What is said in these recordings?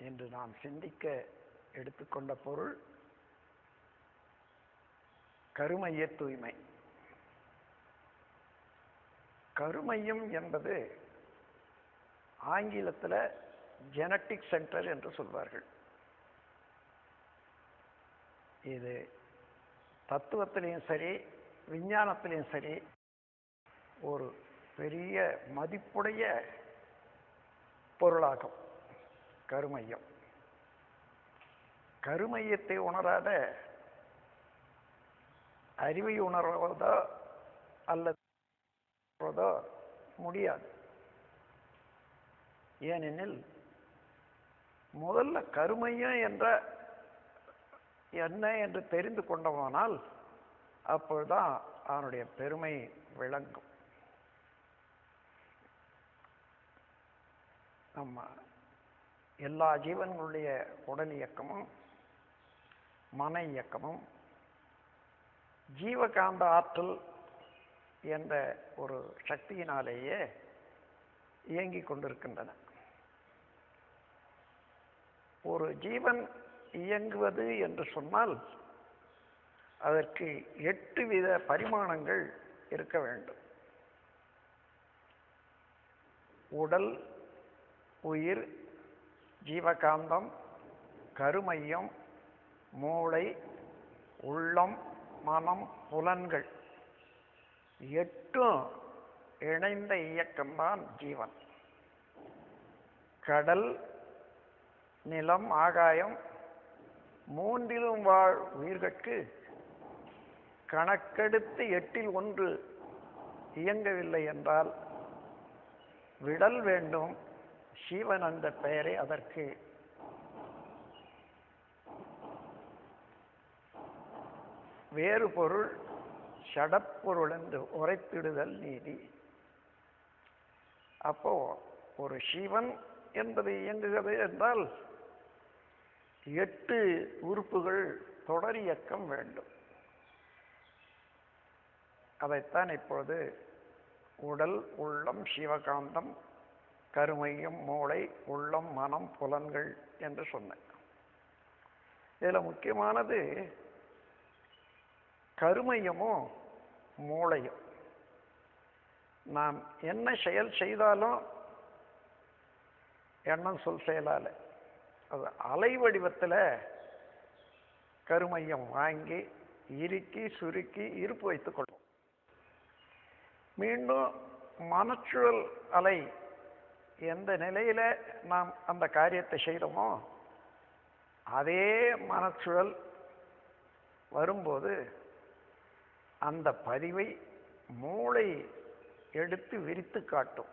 என்று நாம் சிந்திக்க எடுத்துக்கொண்ட பொருள் கருமைய தூய்மை. கருமையம் என்பது ஆங்கிலத்தில் ஜெனட்டிக் சென்டர் என்று சொல்வார்கள். இது தத்துவத்திலையும் சரி விஞ்ஞானத்திலையும் சரி ஒரு பெரிய மதிப்புடைய பொருளாகும் கருமையம். கருமையத்தை உணராத அறிவை உணர்வதோ அல்லது முடியாது. ஏனெனில் முதல்ல கருமையம் என்ற என்ன என்று தெரிந்து கொண்டோமானால் அப்பொழுதுதான் அவனுடைய பெருமை விளங்கும். நம்ம எல்லா ஜீவன்களுடைய உடல் இயக்கமும் மன இயக்கமும் ஜீவகாந்த ஆற்றல் என்ற ஒரு சக்தியினாலேயே இயங்கிக் கொண்டிருக்கின்றன. ஒரு ஜீவன் இயங்குவது என்று சொன்னால் அதற்கு 8 வித பரிமாணங்கள் இருக்க வேண்டும். உடல், உயிர், ஜீவகாந்தம், கருமையம், மூளை, உள்ளம், மனம், புலன்கள் 8ம் இணைந்த இயக்கம்தான் ஜீவன். கடல், நிலம், ஆகாயம் 3லும் வாழ் உயிர்களுக்கு கணக்கெடுத்து 8ல் 1 இயங்கவில்லை என்றால் விடல் வேண்டும். சிவன் அந்த பெயரை அதற்கு வேறு பொருள் சடப்பொருள் என்று உரைத்திடுதல் நீதி. அப்போ ஒரு சிவன் என்பது இயங்குகிறது என்றால் 8 உறுப்புகள் தொடர் இயக்கம் வேண்டும். அதைத்தான் இப்பொழுது உடல், உள்ளம், சிவகாந்தம், கருமையம், மூளை, உள்ளம், மனம், புலன்கள் என்று சொன்னேன். இதில் முக்கியமானது கருமையமும் மூளையும். நாம் என்ன செயல் செய்தாலும் எண்ணம் சொல் செயலால அது அலை வடிவத்தில் கருமையம் வாங்கி இறுக்கி சுருக்கி இருப்பு வைத்துக் கொள்ளும். மீண்டும் மனச்சுழல் அலை எந்த நிலையில நாம் அந்த காரியத்தை செய்தோமோ அதே மனச்சுழல் வரும்போது அந்த பதிவை மூளை எடுத்து விரித்து காட்டும்.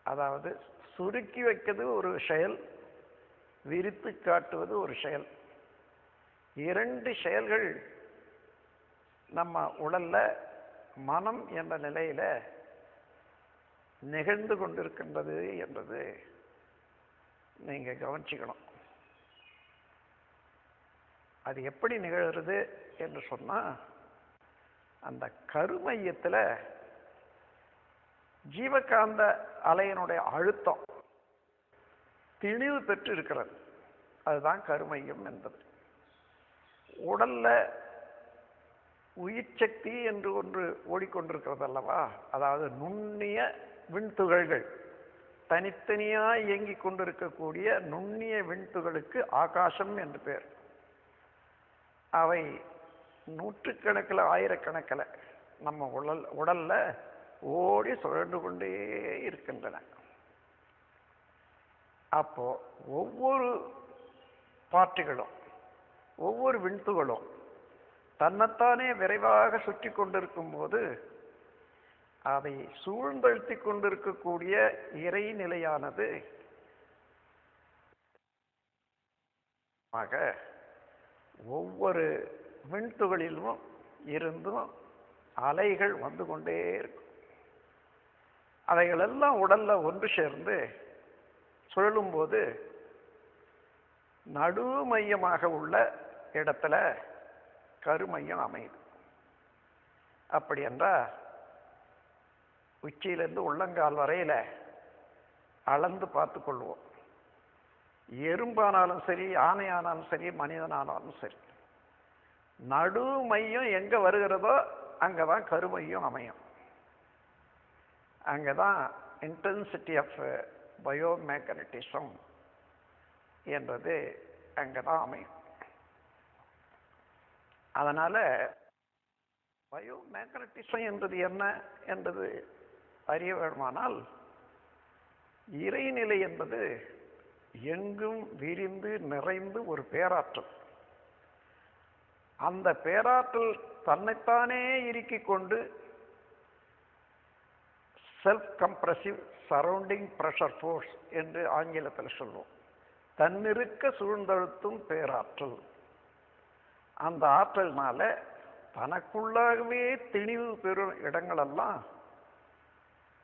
அதாவது சுருக்கி வைக்கிறது ஒரு செயல், விரித்து காட்டுவது ஒரு செயல். 2 செயல்கள் நம்ம உடல்ல மனம் என்ற நிலையில நிகழ்ந்து கொண்டிருக்கின்றது என்பது நீங்க கவனிச்சுக்கணும். அது எப்படி நிகழ்கிறது என்று சொன்னா அந்த கருமையத்தில் ஜீவகாந்த அலையினுடைய அழுத்தம் திணிவு பெற்று இருக்கிறது. அதுதான் கருமையம் என்பது. உடல்ல உயிர் சக்தி என்று ஒன்று ஓடிக்கொண்டிருக்கிறது அல்லவா? அதாவது நுண்ணிய விண்துகள்கள் தனித்தனியாக இயங்கிக் கொண்டிருக்கக்கூடிய நுண்ணிய விண்துகளுக்கு ஆகாசம் என்று பெயர். அவை நூற்றுக்கணக்கில் ஆயிரக்கணக்கில் நம்ம உடல்ல ஓடி சுழன்று கொண்டே இருக்கின்றன. அப்போ ஒவ்வொரு பார்ட்டிகளும் ஒவ்வொரு விண்துகளும் தன்னைத்தானே விரைவாக சுற்றி கொண்டிருக்கும் போது அதை சூழ்ந்தழுத்தி கொண்டிருக்கக்கூடிய இறைநிலையானது ஒவ்வொரு விண்துகளிலும் இருந்தும் அலைகள் வந்து கொண்டே இருக்கும். அவைகளெல்லாம் உடல்ல ஒன்று சேர்ந்து சுழலும் போது நடு மையமாக உள்ள இடத்துல கருமையம் அமையுது. அப்படி என்றால் உச்சியிலிருந்து உள்ளங்கால் வரையில அளந்து பார்த்து கொள்வோம். எறும்பானாலும் சரி, ஆணையானாலும் சரி, மனிதனானாலும் சரி, நடு மையம் எங்க வருகிறதோ அங்கதான் கருமையும் அமையும். அங்கதான் இன்டென்சிட்டி ஆஃப் பயோமேக்னட்டிசம் என்றது அங்கதான் அமையும். அதனால பயோமேக்னட்டிசம் என்பது என்ன என்பது அறிய வேண்டுமானால், இறைநிலை என்பது எங்கும் விரிந்து நிறைந்து ஒரு பேராற்றல். அந்த பேராற்றல் தன்னைத்தானே இறுக்கிக் கொண்டு self compressive surrounding pressure force என்று ஆங்கிலத்தில் சொல்லுவோம். தன்னிருக்க சூழ்ந்தழுத்தும் பேராற்றல். அந்த ஆற்றல்னால தனக்குள்ளாகவே திணிவு பெறும் இடங்களெல்லாம்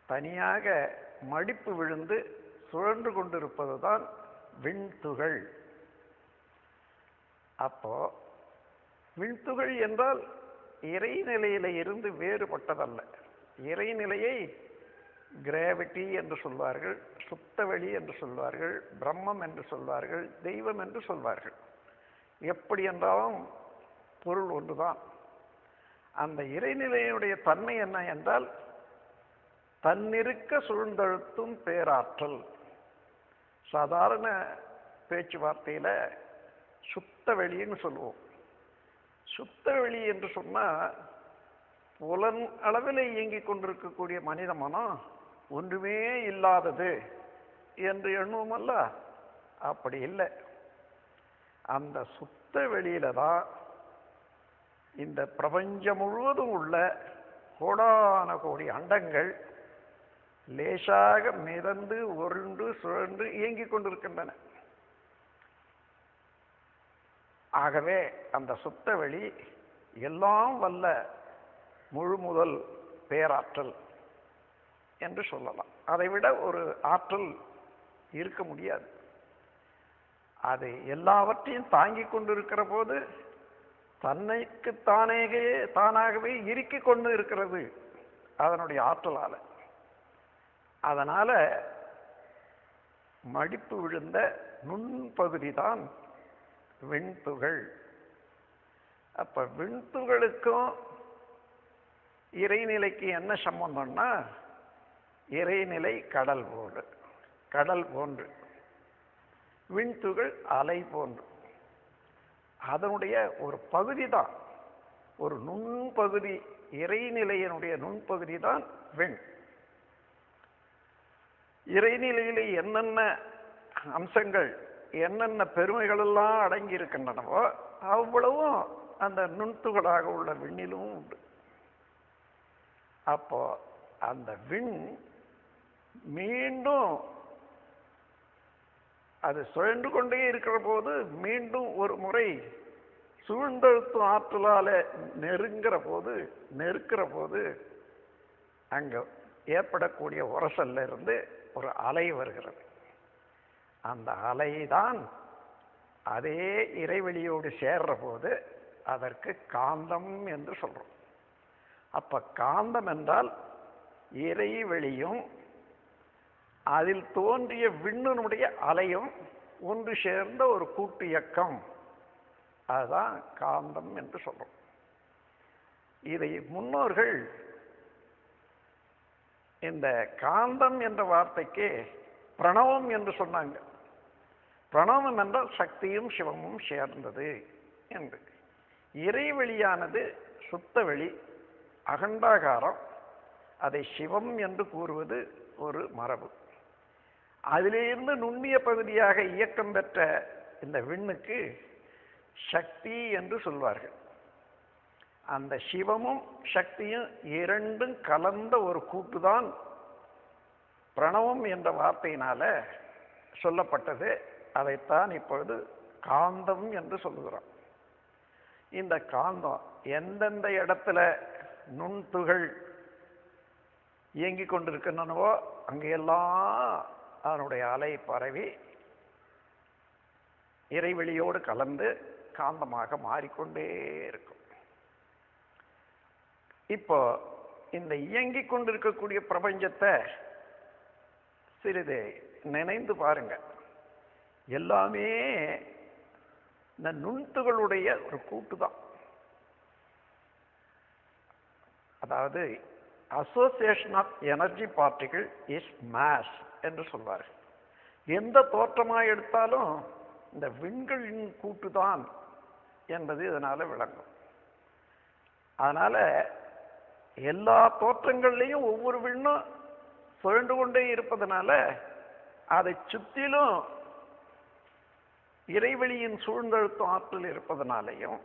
தனியாக மடிப்பு விழுந்து சுழன்று கொண்டிருப்பதுதான் விண்துகள். அப்போ விண்துகள் என்றால் இறைநிலையில இருந்து வேறுபட்டதல்ல. இறைநிலையை கிராவிட்டி என்று சொல்வார்கள், சுத்தவெளி என்று சொல்வார்கள், பிரம்மம் என்று சொல்வார்கள், தெய்வம் என்று சொல்வார்கள். எப்படி என்றாலும் பொருள் ஒன்றுதான். அந்த இறைநிலையுடைய தன்மை என்ன என்றால், தன்னிருக்க சூழ்ந்தழுத்தும் பேராற்றல். சாதாரண பேச்சுவார்த்தையில சுத்த வெளின்னு சொல்லுவோம். சுத்த வெளி என்று சொன்னா, புலன் அளவில் இயங்கிக் கொண்டிருக்கக்கூடிய மனித மனம் ஒன்றுமே இல்லாதது என்று எண்ணுவோமல்ல, அப்படி இல்லை. அந்த சுத்த வெளியில தான் இந்த பிரபஞ்சம் முழுவதும் உள்ள கோடான கோடி அண்டங்கள் லேசாக மிதந்து உருண்டு சுழன்று இயங்கிக் கொண்டிருக்கின்றன. ஆகவே அந்த சுத்த வெளி எல்லாம் வல்ல முழு முதல் பேராற்றல் என்று சொல்லலாம். அதைவிட ஒரு ஆற்றல் இருக்க முடியாது. அது எல்லாவற்றையும் தாங்கிக் கொண்டிருக்கிற போது தன்னைக்கு தானாகவே இறுக்கிக் கொண்டு இருக்கிறது அதனுடைய ஆற்றலால. அதனால மடிப்பு விழுந்த நுண்பகுதி தான் விண்துகள். அப்ப விண்துகளுக்கும் இறைநிலைக்கு என்ன சம்பந்தம்னா, இறைநிலை கடல் போன்று, விண்துகள் அலை போன்று. அதனுடைய ஒரு பகுதி தான், ஒரு நுண்பகுதி, இறைநிலையினுடைய நுண்பகுதி தான் விண். இறைநிலையில என்னென்ன அம்சங்கள், என்னென்ன பெருமைகள் எல்லாம் அடங்கி இருக்கின்றனவோ அவ்வளவும் அந்த நுண்துகளாக உள்ள விண்ணிலும் உண்டு. அப்போ அந்த விண் மீண்டும் அது சுழன்று கொண்டே இருக்கிற போது மீண்டும் ஒரு முறை சூழ்ந்தழுத்தும் ஆற்றலால நெருக்கிற போது அங்க ஏற்படக்கூடிய உரசல்ல இருந்து ஒரு அலை வருகிறது. அந்த அலைதான் அதே இறைவெளியோடு சேர்ற போது அதற்கு காந்தம் என்று சொல்றோம். அப்ப காந்தம் என்றால் இறைவெளியும் அதில் தோன்றிய விண்ணினுடைய அலையும் ஒன்று சேர்ந்த ஒரு கூட்டு இயக்கம், அதுதான் காந்தம் என்று சொல்றோம். இதை முன்னோர்கள் இந்த காந்தம் என்ற வார்த்தைக்கு பிரணவம் என்று சொன்னாங்க. பிரணவம் என்றால் சக்தியும் சிவமும் சேர்ந்தது என்று. இறைவெளியானது சுத்தவெளி, அகண்டாகாரம். அதை சிவம் என்று கூறுவது ஒரு மரபு. அதிலிருந்து நுண்ணிய பகுதியாக இயக்கம் பெற்ற இந்த விண்ணுக்கு சக்தி என்று சொல்வார்கள். அந்த சிவமும் சக்தியும் இரண்டும் கலந்த ஒரு கூட்டுதான் பிரணவம் என்ற வார்த்தையினால சொல்லப்பட்டது. அதைத்தான் இப்பொழுது காந்தம் என்று சொல்லுகிறோம். இந்த காந்தம் எந்தெந்த இடத்துல நுண்துகள் இயங்கிக் கொண்டிருக்கின்றனவோ அங்கெல்லாம் அதனுடைய அலை பரவி இறைவெளியோடு கலந்து காந்தமாக மாறிக்கொண்டே இருக்கும். இப்போ இந்த இயங்கிக் கொண்டிருக்கக்கூடிய பிரபஞ்சத்தை சிறிது நினைந்து பாருங்க. எல்லாமே இந்த நுண்துகளுடைய ஒரு கூட்டு தான். அதாவது association of energy particle is mass என்று சொல்வார்கள். எந்த தோற்றமாக எடுத்தாலும் இந்த விண்களின் கூட்டு தான் என்பது இதனால விளங்கும். அதனால எல்லா தோற்றங்கள்லையும் ஒவ்வொரு விண்ணும் சுழண்டு கொண்டே இருப்பதனால அதை சுற்றிலும் இறைவெளியின் சூழ்ந்தழுத்தும் ஆற்றல் இருப்பதனாலையும்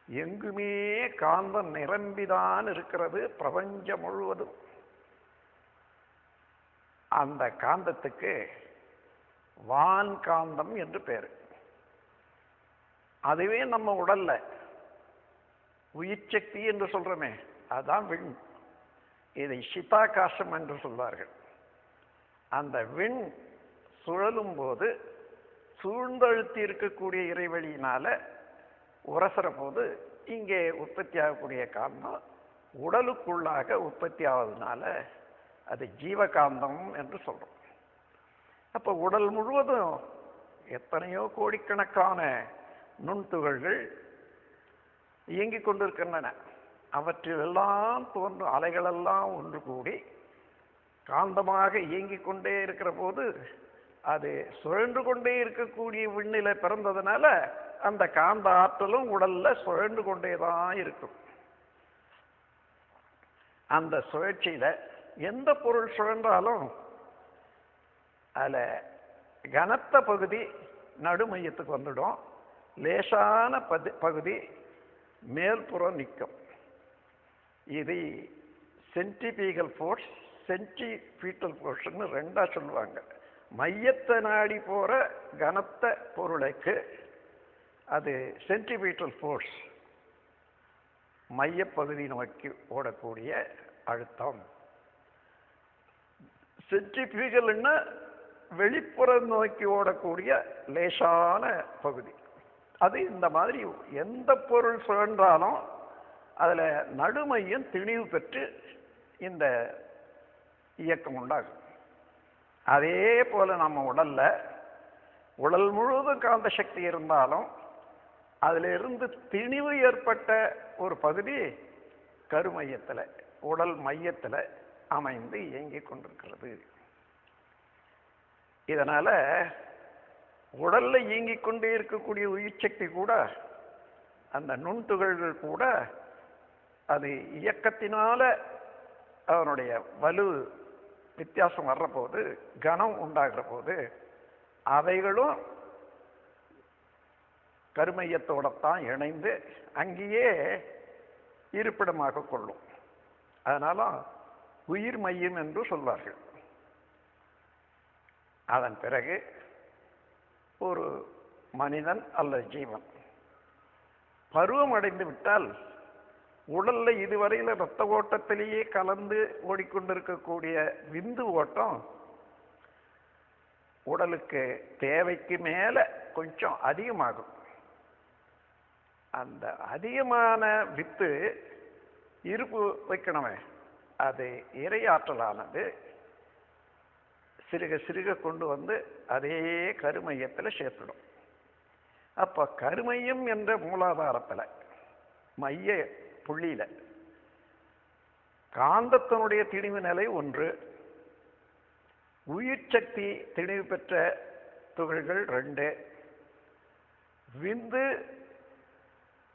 எங்குமே காந்தம் நிரம்பிதான் இருக்கிறது பிரபஞ்சம் முழுவதும். அந்த காந்தத்துக்கு வான் காந்தம் என்று பேரு. அதுவே நம்ம உடல்ல உயிர் சக்தி என்று சொல்றோமே, அதுதான் விண். இதை சிதாகாசம் என்று சொல்வார்கள். அந்த விண் சுழலும் போது சூழ்ந்தழுத்தி இருக்கக்கூடிய இறைவெளியினால உரசுற போது இங்கே உற்பத்தி ஆகக்கூடிய காந்தம் உடலுக்குள்ளாக உற்பத்தி ஆவதனால அது ஜீவகாந்தம் என்று சொல்றோம். அப்ப உடல் முழுவதும் எத்தனையோ கோடிக்கணக்கான நுண்துகள்கள் இயங்கிக் கொண்டிருக்கின்றன. அவற்றிலெல்லாம் தோன்றும் அலைகளெல்லாம் ஒன்று கூடி காந்தமாக இயங்கிக் கொண்டே இருக்கிற போது அது சுழன்று கொண்டே இருக்கக்கூடிய விண்ணில பிறந்ததுனால அந்த காந்த ஆற்றலும் உடல்ல சுழன்று கொண்டேதான் இருக்கும். அந்த சுழற்சியில எந்த பொருள் சுழன்றாலும் அதுல கனத்த பகுதி நடுமையத்துக்கு வந்துடும், லேசான பகுதி மேல்புறம் நிற்கும். இது சென்ட்ரிபீகல் ஃபோர்ஸ், சென்ட்ரிபீட்டல் ஃபோர்ஸ்ன்னு ரெண்டா சொல்லுவாங்க. மையத்தை நாடி போற கனத்த பொருளுக்கு அது சென்ட்ரிபீட்டல் ஃபோர்ஸ், மையப்பகுதி நோக்கி ஓடக்கூடிய அழுத்தம். சென்ட்ரிபியூகல்னா வெளிப்புறம் நோக்கி ஓடக்கூடிய லேசான பகுதி. அது இந்த மாதிரி எந்த பொருள் சுழன்றாலும் அதுல நடுமையும் திணிவு பெற்று இந்த இயக்கம் உண்டாகும். அதே போல நம்ம உடல் முழுவதும் காந்த சக்தி இருந்தாலும் அதுல இருந்து திணிவு ஏற்பட்ட ஒரு பகுதி கருமையத்துல, உடல் மையத்துல அமைந்து இயங்கிக் கொண்டிருக்கிறது. இதனால உடல்ல இயங்கிக் கொண்டே இருக்கக்கூடிய உயிர் சக்தி கூட, அந்த நுண்துகள்கள் கூட அது இயக்கத்தினால அதனுடைய வலு வித்தியாசம் வர்ற போது, கனம் உண்டாகிற போது அவைகளும் கருமையத்தோடத்தான் இணைந்து அங்கேயே இருப்பிடமாக கொள்ளும். அதனால உயிர் மையம் என்று சொல்வார்கள். அதன் பிறகு ஒரு மனிதன் அல்லது ஜீவன் பருவம் அடைந்து விட்டால் உடல்ல இதுவரையில இரத்த ஓட்டத்திலேயே கலந்து ஓடிக்கொண்டிருக்கக்கூடிய விந்து ஓட்டம் உடலுக்கு தேவைக்கு மேல கொஞ்சம் அதிகமாகும். அந்த அதிகமான வித்து இருப்பு வைக்கணுமே, அது இறையாற்றலானது சிறுக சிறுக கொண்டு வந்து அதே கருமையத்தில் சேர்த்துடும். அப்ப கருமையம் என்ற மூலாதாரத்துல மைய புள்ளியில காந்தத்தினுடைய திணிவு நிலை ஒன்று, உயிர் சக்தி திணிவு பெற்ற துகள்கள் 2, விந்து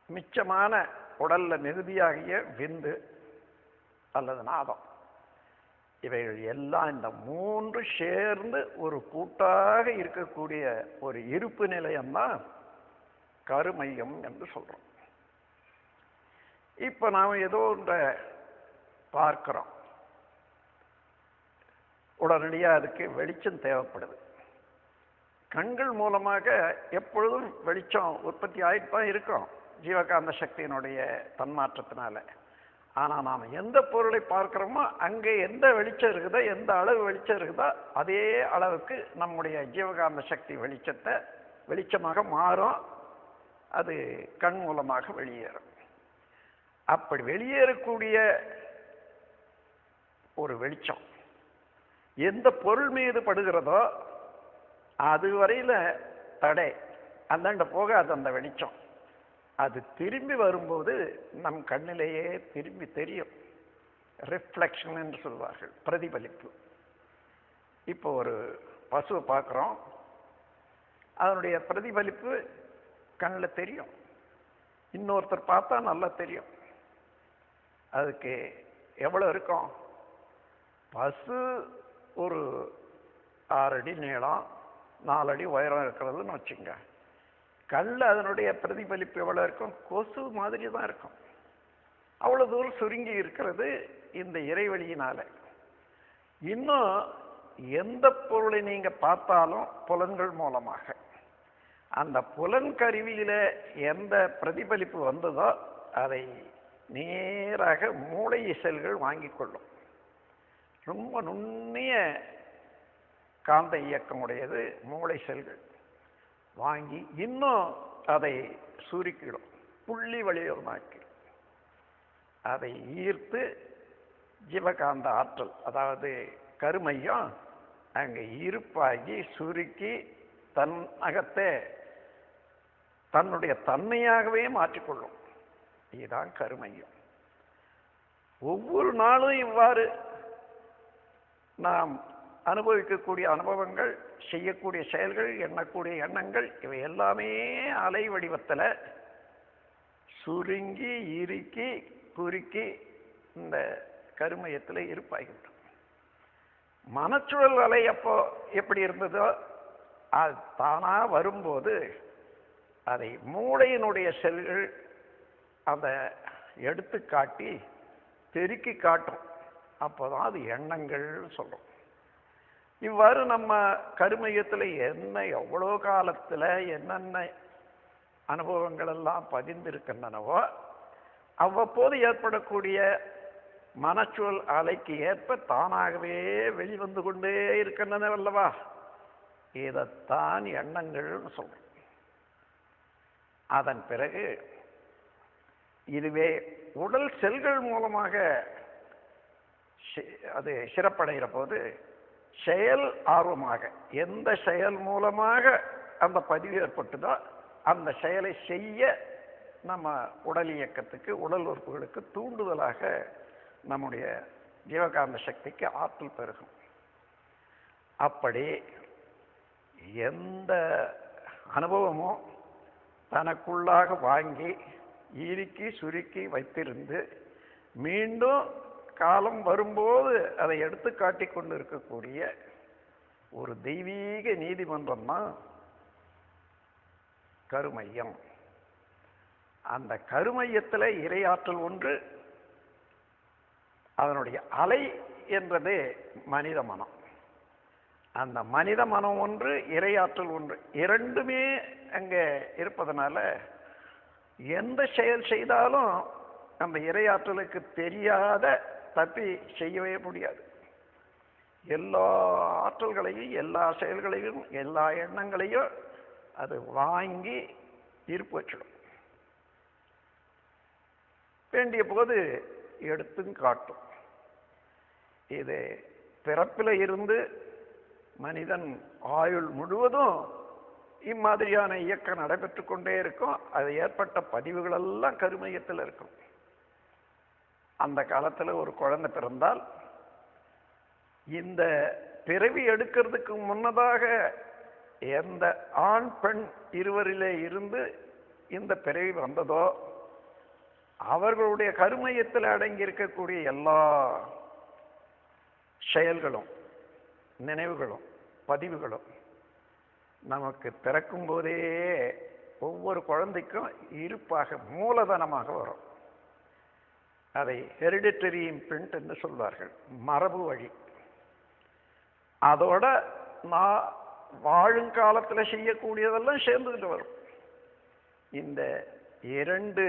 மிச்சமான உடல்ல மிகுதியாகிய விந்து அல்லது நாதம், இவைகள் எல்லாம் இந்த 3 சேர்ந்து ஒரு கூட்டாக இருக்கக்கூடிய ஒரு இருப்பு நிலையம்தான் கருமையம் என்று சொல்றோம். இப்ப நாம ஏதோ ஒன்றை பார்க்கிறோம், உடனடியாக அதுக்கு வெளிச்சம் தேவைப்படுது. கண்கள் மூலமாக எப்பொழுதும் வெளிச்சம் உற்பத்தி ஆகிட்டு தான் இருக்கும் ஜீவகாந்த சக்தியினுடைய தன்மாற்றத்தினால. ஆனா நாம் எந்த பொருளை பார்க்கிறோமோ அங்கே எந்த வெளிச்சம் இருக்குதோ, எந்த அளவு வெளிச்சம் இருக்குதோ அதே அளவுக்கு நம்முடைய ஜீவகாந்த சக்தி வெளிச்சமாக மாறும். அது கண் மூலமாக வெளியேறும். அப்படி வெளியேறக்கூடிய ஒரு வெளிச்சம் எந்த பொருள் மீது படுகிறதோ அது வரையில தடை, அந்தாண்ட போகாது அந்த வெளிச்சம். அது திரும்பி வரும்போது நம் கண்ணிலேயே திரும்பி தெரியும். ரிஃப்ளெக்ஷன் என்று சொல்வார்கள், பிரதிபலிப்பு. இப்போ ஒரு பசுவை பார்க்குறோம், அதனுடைய பிரதிபலிப்பு கண்ணில் தெரியும். இன்னொருத்தர் பார்த்தா நல்லா தெரியும். அதுக்கு எவ்வளோ இருக்கும்? பசு ஒரு 6 அடி நீளம், 4 அடி உயரம் இருக்கிறதுன்னு வச்சுங்க. கல்ல அதனுடைய பிரதிபலிப்பு எவ்வளோ இருக்கும்? கொசு மாதிரி தான் இருக்கும். அவ்வளோ தூரம் சுருங்கி இருக்கிறது இந்த இறைவழியினால. இன்னும் எந்த பொருளை நீங்க பார்த்தாலும் புலன்கள் மூலமாக, அந்த புலன் கருவியில எந்த பிரதிபலிப்பு வந்ததோ அதை நேராக மூளை செல்கள் வாங்கி கொள்ளும். ரொம்ப நுண்ணிய காந்த இயக்கம் உடையது மூளை செல்கள். வாங்கி இன்னும் அதை சுருக்கிடும், புள்ளி வடிவமாக்கி அதை ஈர்த்து ஜீவகாந்த ஆற்றல், அதாவது கருமையம் அங்கே இருப்பாகி சுருக்கி தன் அகத்தை தன்னுடைய தன்மையாகவே மாற்றிக்கொள்ளும். இதுதான் கருமையம். ஒவ்வொரு நாளும் இவ்வாறு நாம் அனுபவிக்கக்கூடிய அனுபவங்கள், செய்யக்கூடிய செயல்கள், எண்ணக்கூடிய எண்ணங்கள், இவை எல்லாமே அலை வடிவத்தில் சுருங்கி இறுக்கி குறுக்கி இந்த கருமையத்தில் இருப்பாகிவிடும். மனச்சுழல் அலை அப்போ எப்படி இருந்ததோ அது தானா வரும்போது அதை மூளையினுடைய செல்கள் அதை எடுத்து காட்டி பெருக்கி காட்டும். அப்போதான் அது எண்ணங்கள் சொல்லும். இவ்வாறு நம்ம கருமையத்தில் என்ன எவ்வளோ காலத்தில் என்னென்ன அனுபவங்கள் எல்லாம் பதிந்திருக்கின்றனவோ அவ்வப்போது ஏற்படக்கூடிய மனச்சூழல் அலைக்கு ஏற்ப தானாகவே வெளிவந்து கொண்டே இருக்கின்றன அல்லவா? இதைத்தான் எண்ணங்கள்னு சொல்றோம். அதன் பிறகு இதுவே உடல் செல்கள் மூலமாக அது சிறப்படைகிற போது செயல் ஆர்வமாக எந்த செயல் மூலமாக அந்த பதிவு ஏற்பட்டுதோ அந்த செயலை செய்ய நம்ம உடல் இயக்கத்துக்கு, உடல் உறுப்புகளுக்கு தூண்டுதலாக நம்முடைய ஜீவகாந்த சக்திக்கு ஆற்றல் பெருகும். அப்படி எந்த அனுபவமும் தனக்குள்ளாக வாங்கி இறுக்கி சுருக்கி வைத்திருந்து மீண்டும் காலம் வரும்போது அதை எடுத்து காட்டி கொண்டு இருக்கக்கூடிய ஒரு தெய்வீக நீதிமன்றம் தான் கருமையம். அந்த கருமையத்தில் இறையாற்றல் ஒன்று, அதனுடைய அலை என்றது மனித மனம். அந்த மனித மனம் ஒன்று, இறையாற்றல் ஒன்று, இரண்டுமே அங்கே இருப்பதனால எந்த செயல் செய்தாலும் அந்த இறையாற்றலுக்கு தெரியாத தப்பி செய்யவே முடியாது. எல்லா ஆற்றல்களையும், எல்லா செயல்களையும், எல்லா எண்ணங்களையும் அது வாங்கி இருப்பு வச்சிடும். வேண்டிய போது எடுத்தும் காட்டும். இது பிறப்பில் இருந்து மனிதன் ஆயுள் முழுவதும் இம்மாதிரியான இயக்கம் நடைபெற்று கொண்டே இருக்கும். அது ஏற்பட்ட பதிவுகள் எல்லாம் கருமையத்தில் இருக்கும். அந்த காலத்தில் ஒரு குழந்தை பிறந்தால் இந்த பிறவி எடுக்கிறதுக்கு முன்னதாக எந்த ஆண் பெண் இருவரிலே இருந்து இந்த பிறவி வந்ததோ அவர்களுடைய கருமையத்தில் அடங்கி இருக்கக்கூடிய எல்லா செயல்களும், நினைவுகளும், பதிவுகளும் நமக்கு பிறக்கும் போதே ஒவ்வொரு குழந்தைக்கும் இருப்பாக, மூலதனமாக வரும். அதை ஹெரிடிட்டரி இம்பிரிண்ட் என்று சொல்வார்கள், மரபு வழி. அதோட நான் வாழும் காலத்தில் செய்யக்கூடியதெல்லாம் சேர்ந்துட்டு வரும். இந்த இரண்டு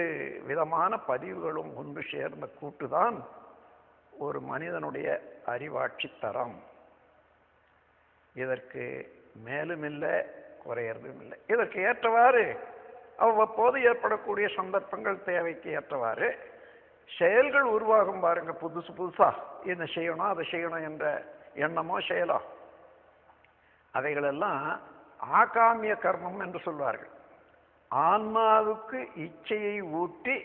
விதமான பதிவுகளும் ஒன்று சேர்ந்த கூட்டுதான் ஒரு மனிதனுடைய அறிவாட்சி தரம். இதற்கு மேலும் இல்லை, குறையறதும் இல்லை. இதற்கு ஏற்றவாறு அவ்வப்போது ஏற்படக்கூடிய சந்தர்ப்பங்கள் தேவைக்கு ஏற்றவாறு செயல்கள் உருவாகும் பாருங்க. புதுசு புதுசா என்ன செய்யணும், அதை செய்யணும் என்ற எண்ணமோ செயலோ அவைகளெல்லாம் ஆகாமிய கர்மம் என்று சொல்வார்கள். ஆன்மாவுக்கு இச்சையை ஊட்டி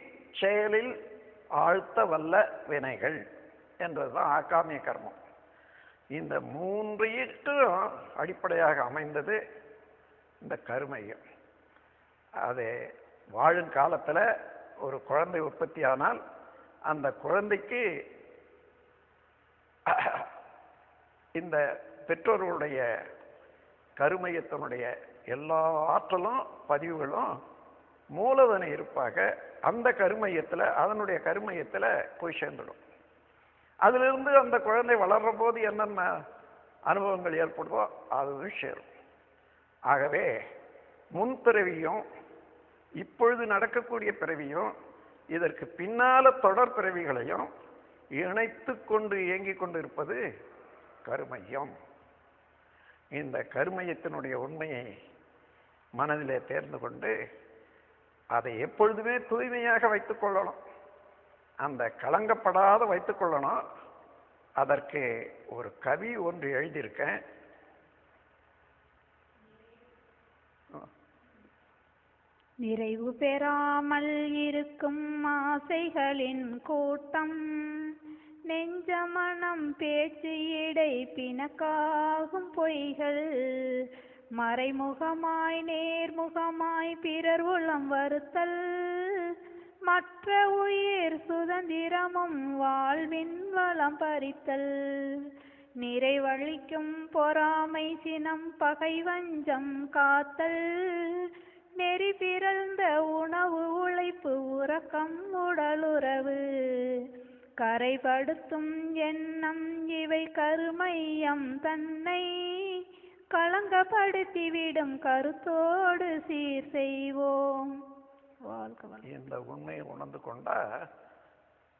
செயலில் ஆழ்த்த வல்ல வினைகள் என்பதுதான் ஆகாமிய கர்மம். இந்த மூன்றையும் அடிப்படையாக அமைந்தது இந்த கருமையம். அது வாழும் காலத்தில் ஒரு குழந்தை உற்பத்தி ஆனால் அந்த குழந்தைக்கு இந்த பெற்றோர்களுடைய கருமையத்தினுடைய எல்லா ஆற்றலும் பதிவுகளும் மூலதன இருப்பாக அந்த கருமையத்தில் அதனுடைய கருமையத்தில் போய் சேர்ந்துடும். அதிலிருந்து அந்த குழந்தை வளர்ற போது என்னென்ன அனுபவங்கள் ஏற்படுதோ அதுவும் சேரும். ஆகவே முன்பிறவியும் இப்பொழுது நடக்கக்கூடிய பிறவியும் இதற்கு பின்னால தொடர் பிறவிகளையும் இணைத்து கொண்டு இயங்கிக் கொண்டு இருப்பது கருமையம். இந்த கருமையத்தினுடைய உண்மையை மனதிலே தேர்ந்து கொண்டு அதை எப்பொழுதுமே தூய்மையாக வைத்துக் கொள்ளணும். அந்த கலங்கப்படாத வைத்துக் கொள்ளணும். அதற்கு ஒரு கவி ஒன்று எழுதியிருக்கேன். நிறைவு பெறாமல் இருக்கும் ஆசைகளின் கூட்டம், நெஞ்சமனம் பேச்சு இடை பிணக்காகும் பொய்கள், மறைமுகமாய் நேர்முகமாய் பிறர் உளம் வருத்தல், மற்ற உயிர் சுதந்திரமும் வாழ்வின் வளம் பறித்தல், நிறைவழிக்கும் பொறாமை சினம் பகை வஞ்சம் காத்தல், நெறி பிறந்த உணவு உழைப்பு உறக்கம் உடலுறவு, கரைபடுத்தும் எண்ணம் இவை கருமையம் தன்னை களங்கப்படுத்திவிடும் கருத்தோடு சீர் செய்வோம். இந்த உண்மையை உணர்ந்து கொண்டா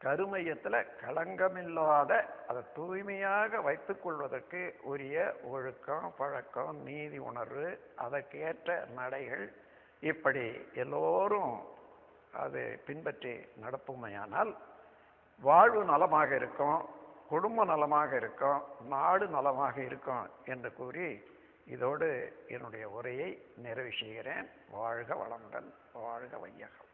கருமையத்தில் களங்கமில்லாத அதை தூய்மையாக வைத்துக் கொள்வதற்கு உரிய ஒழுக்கம் பழக்கம் நீதி உணர்வு அதற்கேற்ற நடைகள் இப்படி எல்லோரும் அது பின்பற்றி நடப்புமையானால் வாழ்வு நலமாக இருக்கும், குடும்ப நலமாக இருக்கும், நாடு நலமாக இருக்கும் என்று கூறி இதோடு என்னுடைய உரையை நிறைவு செய்கிறேன். வாழ்க வளமுடன், வாழ்க வையகம்.